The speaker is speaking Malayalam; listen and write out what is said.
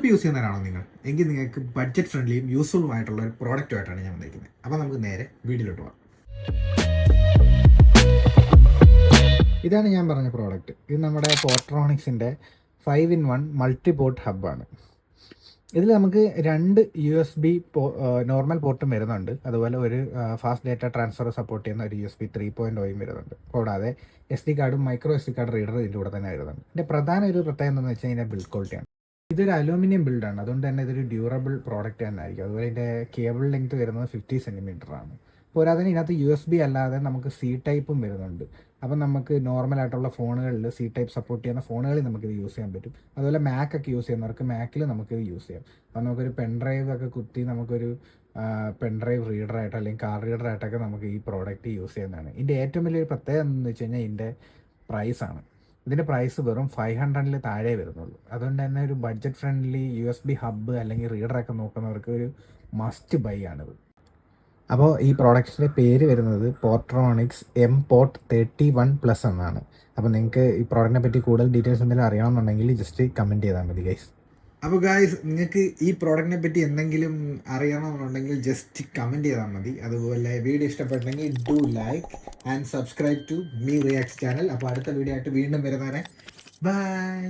ലാപ്ടോപ്പ് യൂസ് ചെയ്യുന്നവരാണോ നിങ്ങൾ എങ്കിൽ നിങ്ങൾക്ക് ബഡ്ജറ്റ് ഫ്രണ്ട്ലിയും യൂസ്ഫുള്ളും ആയിട്ടുള്ള ഒരു പ്രോഡക്റ്റുമായിട്ടാണ് ഞാൻ വന്നിരിക്കുന്നത്. അപ്പോൾ നമുക്ക് നേരെ വീഡിയോയിലോട്ട് പോകാം. ഇതാണ് ഞാൻ പറഞ്ഞ പ്രോഡക്റ്റ്. ഇത് നമ്മുടെ പോർട്രോണിക്സിൻ്റെ 5-in-1 മൾട്ടി പോർട്ട് ഹബ്ബാണ്. ഇതിൽ നമുക്ക് 2 USB നോർമൽ പോർട്ടും വരുന്നുണ്ട്. അതുപോലെ ഒരു ഫാസ്റ്റ് ഡാറ്റ ട്രാൻസ്ഫർ സപ്പോർട്ട് ചെയ്യുന്ന ഒരു USB 3.0 വരുന്നുണ്ട്. കൂടാതെ SD കാർഡും മൈക്രോ SD കാർഡ് റീഡർ ഇതിൻ്റെ കൂടെ തന്നെ വരുന്നുണ്ട്. ഇതിൻ്റെ പ്രധാന ഒരു പ്രത്യേകത എന്താണെന്ന് വെച്ച് കഴിഞ്ഞാൽ ബിൽഡ് ക്വാളിറ്റിയാണ്. ഇതൊരു അലൂമിനിയം ബിൽഡാണ്, അതുകൊണ്ട് തന്നെ ഇതൊരു ഡ്യൂറബിൾ പ്രോഡക്റ്റ് തന്നെ ആയിരിക്കും. അതുപോലെ ഇതിൻ്റെ കേബിൾ ലെങ്ത് വരുന്നത് 50 cm ആണ്. പോരാതെ ഇതിനകത്ത് USB അല്ലാതെ നമുക്ക് C ടൈപ്പും വരുന്നുണ്ട്. അപ്പം നമുക്ക് നോർമലായിട്ടുള്ള ഫോണുകളിൽ C ടൈപ്പ് സപ്പോർട്ട് ചെയ്യുന്ന ഫോണുകളിൽ നമുക്കിത് യൂസ് ചെയ്യാൻ പറ്റും. അതുപോലെ മാക്കൊക്കെ യൂസ് ചെയ്യുന്നവർക്ക് മാക്കിൽ നമുക്കിത് യൂസ് ചെയ്യാം. അപ്പം നമുക്കൊരു പെൻഡ്രൈവ് ഒക്കെ കുത്തി നമുക്കൊരു പെൻഡ്രൈവ് റീഡറായിട്ട് അല്ലെങ്കിൽ കാർ റീഡറായിട്ടൊക്കെ നമുക്ക് ഈ പ്രോഡക്റ്റ് യൂസ് ചെയ്യുന്നതാണ്. ഇതിൻ്റെ ഏറ്റവും വലിയൊരു പ്രത്യേകത എന്താണെന്ന് വെച്ച് കഴിഞ്ഞാൽ ഇതിൻ്റെ പ്രൈസാണ്. ഇതിൻ്റെ പ്രൈസ് വെറും 500 താഴെ വരുന്നുള്ളൂ. അതുകൊണ്ട് തന്നെ ഒരു ബഡ്ജറ്റ് ഫ്രണ്ട്ലി USB ഹബ്ബ് അല്ലെങ്കിൽ റീഡറൊക്കെ നോക്കുന്നവർക്ക് ഒരു മസ്റ്റ് ബൈ ആണിത്. അപ്പോൾ ഈ പ്രോഡക്റ്റിൻ്റെ പേര് വരുന്നത് പോർട്രോണിക്സ് M-Port 31+ എന്നാണ്. അപ്പോൾ നിങ്ങൾക്ക് ഈ പ്രോഡക്റ്റിനെ പറ്റി കൂടുതൽ ഡീറ്റെയിൽസ് എന്തെങ്കിലും അറിയണമെന്നുണ്ടെങ്കിൽ ജസ്റ്റ് കമൻറ്റ് ചെയ്താൽ മതി ഗൈസ്. അപ്പോൾ ഗൈസ്, നിങ്ങൾക്ക് ഈ പ്രോഡക്റ്റിനെ പറ്റി എന്തെങ്കിലും അറിയണമെന്നുണ്ടെങ്കിൽ ജസ്റ്റ് കമൻറ്റ് ചെയ്താൽ മതി. അതുപോലെ വീഡിയോ ഇഷ്ടപ്പെട്ടെങ്കിൽ do like and subscribe to me reacts channel. അപ്പോൾ അടുത്ത വീഡിയോ ആയിട്ട് വീണ്ടും വരുന്നവരെ ബൈ.